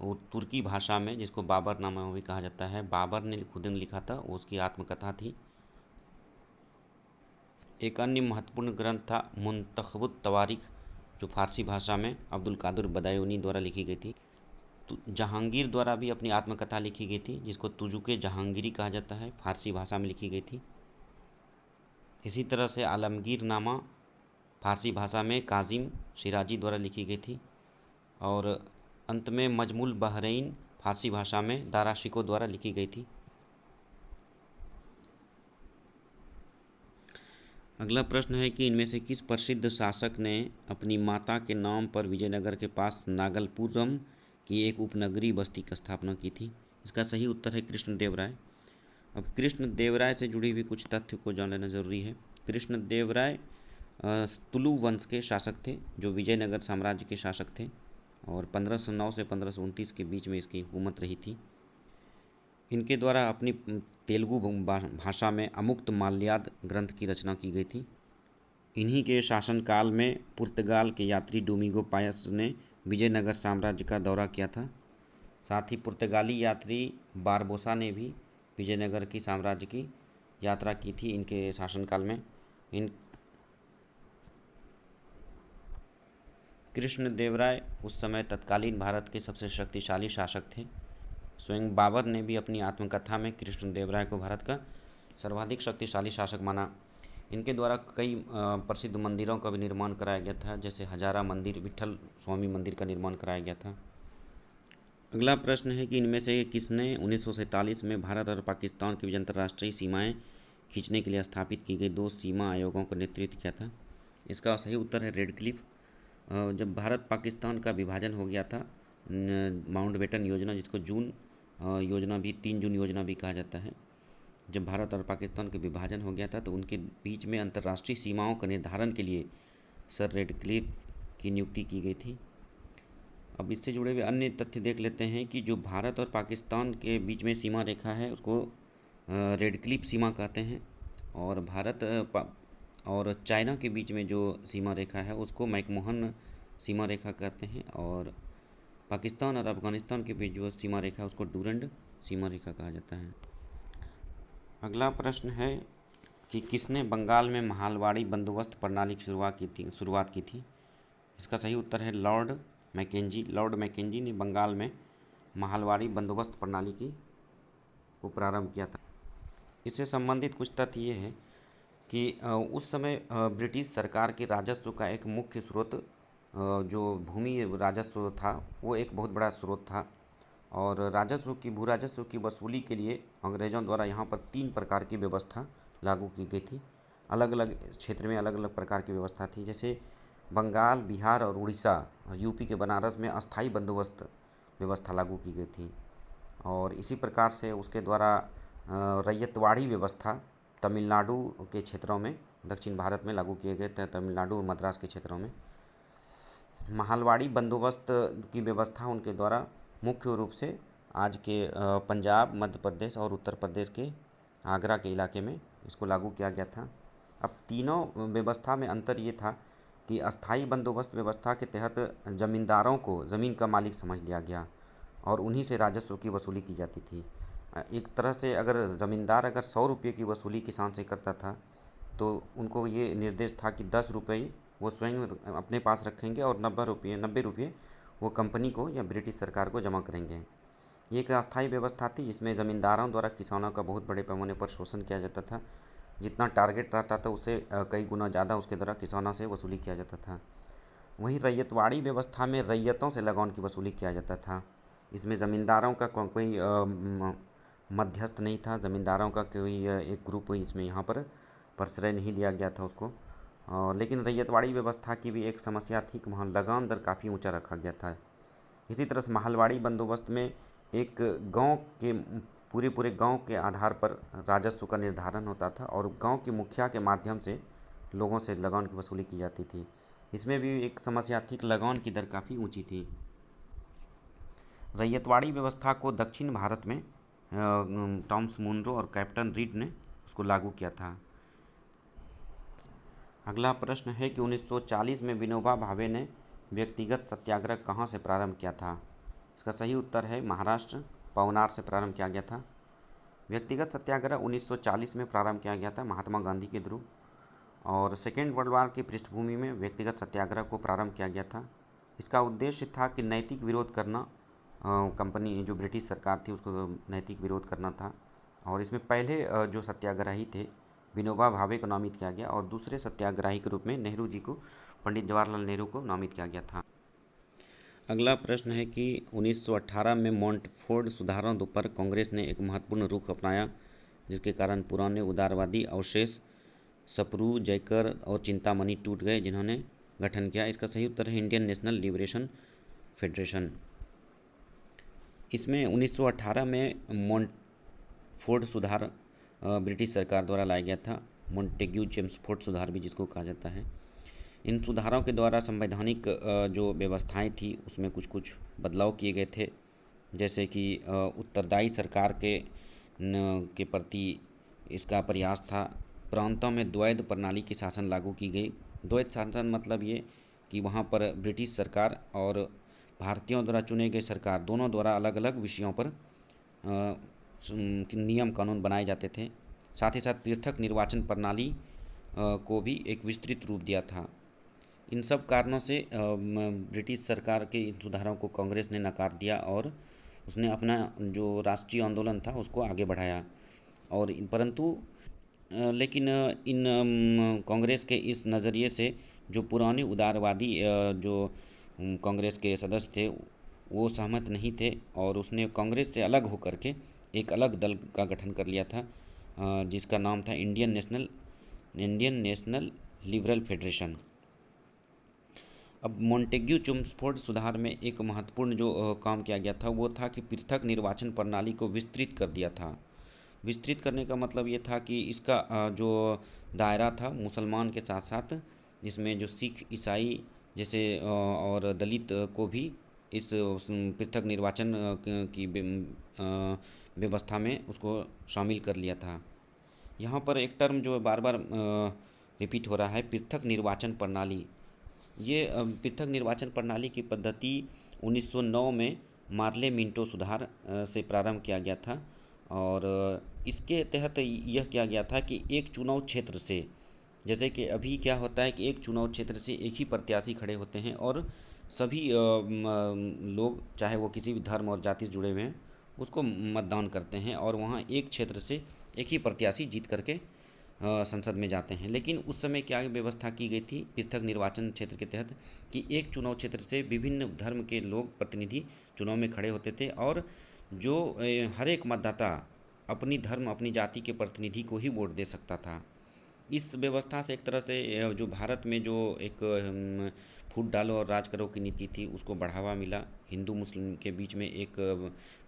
A: और तुर्की भाषा में, जिसको बाबरनामा भी कहा जाता है, बाबर ने खुद ने लिखा था, उसकी आत्मकथा थी। एक अन्य महत्वपूर्ण ग्रंथ था मुंतखबुत तवारीख, जो फारसी भाषा में अब्दुल कादिर बदायूनी द्वारा लिखी गई थी। तो जहांगीर द्वारा भी अपनी आत्मकथा लिखी गई थी, जिसको तुजुके जहांगीरी कहा जाता है, फारसी भाषा में लिखी गई थी। इसी तरह से आलमगीर नामा फारसी भाषा में काजिम शिराजी द्वारा लिखी गई थी। और अंत में मजमुल बहरैन फारसी भाषा में दारा शिको द्वारा लिखी गई थी। अगला प्रश्न है कि इनमें से किस प्रसिद्ध शासक ने अपनी माता के नाम पर विजयनगर के पास नागलपुरम की एक उपनगरीय बस्ती की स्थापना की थी? इसका सही उत्तर है कृष्णदेवराय। अब कृष्णदेवराय से जुड़ी हुई कुछ तथ्य को जान लेना जरूरी है। कृष्णदेवराय तुलु वंश के शासक थे, जो विजयनगर साम्राज्य के शासक थे, और 1509 से 1529 के बीच में इसकी हुकूमत रही थी। इनके द्वारा अपनी तेलुगु भाषा में अमुक्त माल्याद ग्रंथ की रचना की गई थी। इन्हीं के शासनकाल में पुर्तगाल के यात्री डोमिंगो पायस ने विजयनगर साम्राज्य का दौरा किया था। साथ ही पुर्तगाली यात्री बारबोसा ने भी विजयनगर की साम्राज्य की यात्रा की थी इनके शासनकाल में। इन कृष्णदेवराय उस समय तत्कालीन भारत के सबसे शक्तिशाली शासक थे। स्वयं बाबर ने भी अपनी आत्मकथा में कृष्णदेवराय को भारत का सर्वाधिक शक्तिशाली शासक माना। इनके द्वारा कई प्रसिद्ध मंदिरों का भी निर्माण कराया गया था, जैसे हजारा मंदिर, विठल स्वामी मंदिर का निर्माण कराया गया था। अगला प्रश्न है कि इनमें से किसने 1947 में भारत और पाकिस्तान की अंतर्राष्ट्रीय सीमाएं खींचने के लिए स्थापित की गई 2 सीमा आयोगों का नेतृत्व किया था? इसका सही उत्तर है रेडक्लिफ। जब भारत पाकिस्तान का विभाजन हो गया था, माउंटबेटन योजना, जिसको जून योजना भी 3 जून योजना भी कहा जाता है, जब भारत और पाकिस्तान के विभाजन हो गया था तो उनके बीच में अंतर्राष्ट्रीय सीमाओं का निर्धारण के लिए सर रेडक्लिफ की नियुक्ति की गई थी। अब इससे जुड़े हुए अन्य तथ्य देख लेते हैं कि जो भारत और पाकिस्तान के बीच में सीमा रेखा है उसको रेडक्लिफ सीमा कहते हैं, और भारत और चाइना के बीच में जो सीमा रेखा है उसको मैकमोहन सीमा रेखा कहते हैं, और पाकिस्तान और अफ़गानिस्तान के बीच जो सीमा रेखा है उसको डूरंड सीमा रेखा कहा जाता है। अगला प्रश्न है कि किसने बंगाल में महालवाड़ी बंदोबस्त प्रणाली की शुरुआत की थी? इसका सही उत्तर है लॉर्ड मैकेंजी। लॉर्ड मैकेंजी ने बंगाल में महालवाड़ी बंदोबस्त प्रणाली को प्रारंभ किया था। इससे संबंधित कुछ तथ्य ये है कि उस समय ब्रिटिश सरकार के राजस्व का एक मुख्य स्रोत जो भूमि राजस्व था वो एक बहुत बड़ा स्रोत था, और भू राजस्व की वसूली के लिए अंग्रेज़ों द्वारा यहाँ पर 3 प्रकार की व्यवस्था लागू की गई थी। अलग अलग क्षेत्र में अलग अलग प्रकार की व्यवस्था थी, जैसे बंगाल, बिहार और उड़ीसा, यूपी के बनारस में अस्थाई बंदोबस्त व्यवस्था लागू की गई थी। और इसी प्रकार से उसके द्वारा रैयतवाड़ी व्यवस्था तमिलनाडु के क्षेत्रों में, दक्षिण भारत में लागू किए गए थे, तमिलनाडु और मद्रास के क्षेत्रों में। महालवाड़ी बंदोबस्त की व्यवस्था उनके द्वारा मुख्य रूप से आज के पंजाब, मध्य प्रदेश और उत्तर प्रदेश के आगरा के इलाके में इसको लागू किया गया था। अब तीनों व्यवस्था में अंतर ये था कि अस्थाई बंदोबस्त व्यवस्था के तहत ज़मींदारों को ज़मीन का मालिक समझ लिया गया और उन्हीं से राजस्व की वसूली की जाती थी। एक तरह से अगर ज़मींदार अगर 100 रुपये की वसूली किसान से करता था तो उनको ये निर्देश था कि 10 रुपये वो स्वयं अपने पास रखेंगे और 90 रुपये वो कंपनी को या ब्रिटिश सरकार को जमा करेंगे। ये एक अस्थायी व्यवस्था थी जिसमें ज़मींदारों द्वारा किसानों का बहुत बड़े पैमाने पर शोषण किया जाता था। जितना टारगेट रहता था उससे कई गुना ज़्यादा उसके द्वारा किसानों से वसूली किया जाता था। वहीं रैयतवाड़ी व्यवस्था में रैयतों से लगान की वसूली किया जाता था। इसमें ज़मींदारों का कोई मध्यस्थ नहीं था, ज़मींदारों का कोई एक ग्रुप इसमें यहाँ पर प्रश्रय नहीं दिया गया था उसको, और लेकिन रैयतवाड़ी व्यवस्था की भी एक समस्या थी कि वहाँ लगान दर काफ़ी ऊंचा रखा गया था। इसी तरह से महलवाड़ी बंदोबस्त में एक गांव के पूरे पूरे गांव के आधार पर राजस्व का निर्धारण होता था और गांव के मुखिया के माध्यम से लोगों से लगान की वसूली की जाती थी। इसमें भी एक समस्या थी कि लगान की दर काफ़ी ऊंची थी। रैयतवाड़ी व्यवस्था को दक्षिण भारत में टॉमस मुनरो और कैप्टन रीड ने उसको लागू किया था। अगला प्रश्न है कि 1940 में विनोबा भावे ने व्यक्तिगत सत्याग्रह कहाँ से प्रारंभ किया था? इसका सही उत्तर है महाराष्ट्र, पवनार से प्रारंभ किया गया था। व्यक्तिगत सत्याग्रह 1940 में प्रारंभ किया गया था महात्मा गांधी के थ्रू, और सेकेंड वर्ल्ड वार की पृष्ठभूमि में व्यक्तिगत सत्याग्रह को प्रारंभ किया गया था। इसका उद्देश्य था कि नैतिक विरोध करना, कंपनी जो ब्रिटिश सरकार थी उसको नैतिक विरोध करना था। और इसमें पहले जो सत्याग्रही थे विनोबा भावे को नामित किया गया और दूसरे सत्याग्रही के रूप में नेहरू जी को, पंडित जवाहरलाल नेहरू को नामित किया गया था। अगला प्रश्न है कि 1918 में मॉन्टफोर्ड सुधारों पर कांग्रेस ने एक महत्वपूर्ण रुख अपनाया, जिसके कारण पुराने उदारवादी अवशेष सप्रू, जयकर और चिंतामणि टूट गए, जिन्होंने गठन किया। इसका सही उत्तर है इंडियन नेशनल लिबरेशन फेडरेशन। इसमें 1918 में मॉन्टफोर्ड सुधार ब्रिटिश सरकार द्वारा लाया गया था। मॉन्टेग्यू चेम्सफोर्ड सुधार भी जिसको कहा जाता है। इन सुधारों के द्वारा संवैधानिक जो व्यवस्थाएं थी उसमें कुछ कुछ बदलाव किए गए थे, जैसे कि उत्तरदायी सरकार के प्रति इसका प्रयास था। प्रांतों में द्वैध प्रणाली की शासन लागू की गई। द्वैध शासन मतलब ये कि वहाँ पर ब्रिटिश सरकार और भारतीयों द्वारा चुने गए सरकार दोनों द्वारा अलग अलग विषयों पर नियम कानून बनाए जाते थे। साथ ही साथ पृथक निर्वाचन प्रणाली को भी एक विस्तृत रूप दिया था। इन सब कारणों से ब्रिटिश सरकार के इन सुधारों को कांग्रेस ने नकार दिया और उसने अपना जो राष्ट्रीय आंदोलन था उसको आगे बढ़ाया। और परंतु लेकिन इन कांग्रेस के इस नज़रिए से जो पुराने उदारवादी जो कांग्रेस के सदस्य थे वो सहमत नहीं थे और उसने कांग्रेस से अलग होकर के एक अलग दल का गठन कर लिया था, जिसका नाम था इंडियन नेशनल लिबरल फेडरेशन। अब मॉन्टेग्यू चेम्सफोर्ड सुधार में एक महत्वपूर्ण जो काम किया गया था वो था कि पृथक निर्वाचन प्रणाली को विस्तृत कर दिया था। विस्तृत करने का मतलब ये था कि इसका जो दायरा था मुसलमान के साथ साथ इसमें जो सिख, ईसाई जैसे और दलित को भी इस पृथक निर्वाचन की व्यवस्था में उसको शामिल कर लिया था। यहाँ पर एक टर्म जो बार बार रिपीट हो रहा है, पृथक निर्वाचन प्रणाली। ये पृथक निर्वाचन प्रणाली की पद्धति 1909 में मार्ले मिंटो सुधार से प्रारंभ किया गया था और इसके तहत यह किया गया था कि एक चुनाव क्षेत्र से, जैसे कि अभी क्या होता है कि एक चुनाव क्षेत्र से एक ही प्रत्याशी खड़े होते हैं और सभी लोग चाहे वो किसी भी धर्म और जाति से जुड़े हुए हैं उसको मतदान करते हैं और वहाँ एक क्षेत्र से एक ही प्रत्याशी जीत करके संसद में जाते हैं। लेकिन उस समय क्या व्यवस्था की गई थी पृथक निर्वाचन क्षेत्र के तहत कि एक चुनाव क्षेत्र से विभिन्न धर्म के लोग प्रतिनिधि चुनाव में खड़े होते थे और जो हर एक मतदाता अपनी धर्म अपनी जाति के प्रतिनिधि को ही वोट दे सकता था। इस व्यवस्था से एक तरह से जो भारत में जो एक फूट डालो और राज करो की नीति थी उसको बढ़ावा मिला, हिंदू मुस्लिम के बीच में एक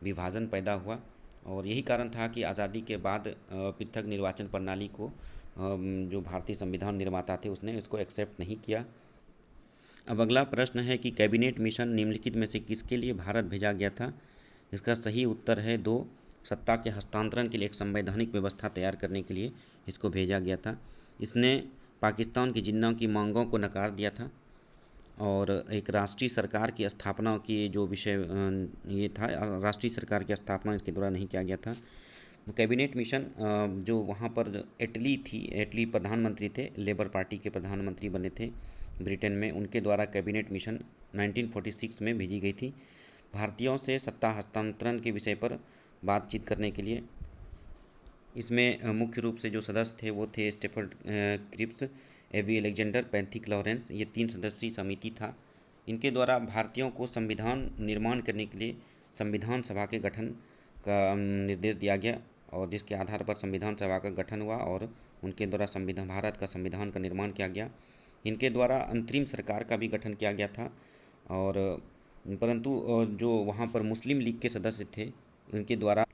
A: विभाजन पैदा हुआ और यही कारण था कि आज़ादी के बाद पृथक निर्वाचन प्रणाली को जो भारतीय संविधान निर्माता थे उसने इसको एक्सेप्ट नहीं किया। अब अगला प्रश्न है कि कैबिनेट मिशन निम्नलिखित में से किसके लिए भारत भेजा गया था? इसका सही उत्तर है 2, सत्ता के हस्तांतरण के लिए एक संवैधानिक व्यवस्था तैयार करने के लिए इसको भेजा गया था। इसने पाकिस्तान की जिन्ना की मांगों को नकार दिया था और एक राष्ट्रीय सरकार की स्थापना की जो विषय ये था, राष्ट्रीय सरकार की स्थापना इसके द्वारा नहीं किया गया था। कैबिनेट मिशन जो वहाँ पर एटली थी, एटली प्रधानमंत्री थे, लेबर पार्टी के प्रधानमंत्री बने थे ब्रिटेन में, उनके द्वारा कैबिनेट मिशन 1946 में भेजी गई थी भारतीयों से सत्ता हस्तांतरण के विषय पर बातचीत करने के लिए। इसमें मुख्य रूप से जो सदस्य थे वो थे स्टेफर्ड क्रिप्स, एवी अलेक्जेंडर, पैंथिक लॉरेंस, ये 3 सदस्यीय समिति था। इनके द्वारा भारतीयों को संविधान निर्माण करने के लिए संविधान सभा के गठन का निर्देश दिया गया और जिसके आधार पर संविधान सभा का गठन हुआ और उनके द्वारा संविधान भारत का संविधान का निर्माण किया गया। इनके द्वारा अंतरिम सरकार का भी गठन किया गया था। और परंतु जो वहाँ पर मुस्लिम लीग के सदस्य थे उनके द्वारा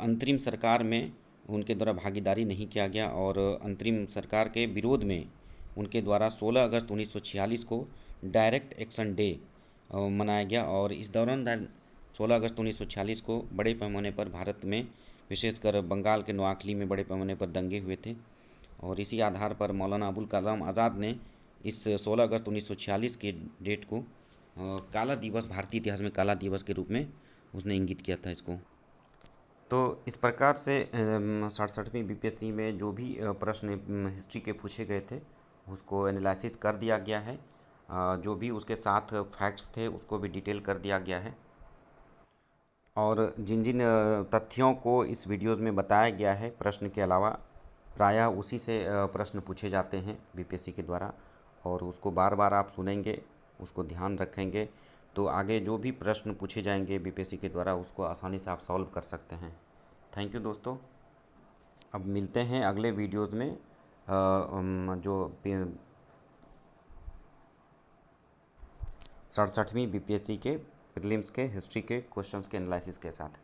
A: अंतरिम सरकार में उनके द्वारा भागीदारी नहीं किया गया और अंतरिम सरकार के विरोध में उनके द्वारा 16 अगस्त 1946 को डायरेक्ट एक्शन डे मनाया गया। और इस दौरान 16 अगस्त 1946 को बड़े पैमाने पर भारत में विशेषकर बंगाल के नोआखली में बड़े पैमाने पर दंगे हुए थे। और इसी आधार पर मौलाना अबुल कलाम आज़ाद ने इस 16 अगस्त 1946 के डेट को काला दिवस, भारतीय इतिहास में काला दिवस के रूप में उसने इंगित किया था इसको। तो इस प्रकार से 67वीं बीपीएससी में जो भी प्रश्न हिस्ट्री के पूछे गए थे उसको एनालिसिस कर दिया गया है। जो भी उसके साथ फैक्ट्स थे उसको भी डिटेल कर दिया गया है। और जिन जिन तथ्यों को इस वीडियोज़ में बताया गया है प्रश्न के अलावा, प्रायः उसी से प्रश्न पूछे जाते हैं बीपीएससी के द्वारा। और उसको बार बार आप सुनेंगे, उसको ध्यान रखेंगे तो आगे जो भी प्रश्न पूछे जाएंगे बीपीएससी के द्वारा उसको आसानी से आप सॉल्व कर सकते हैं। थैंक यू दोस्तों। अब मिलते हैं अगले वीडियोज़ में जो 67वीं बीपीएससी के प्रीलिम्स के हिस्ट्री के क्वेश्चंस के एनालिसिस के साथ।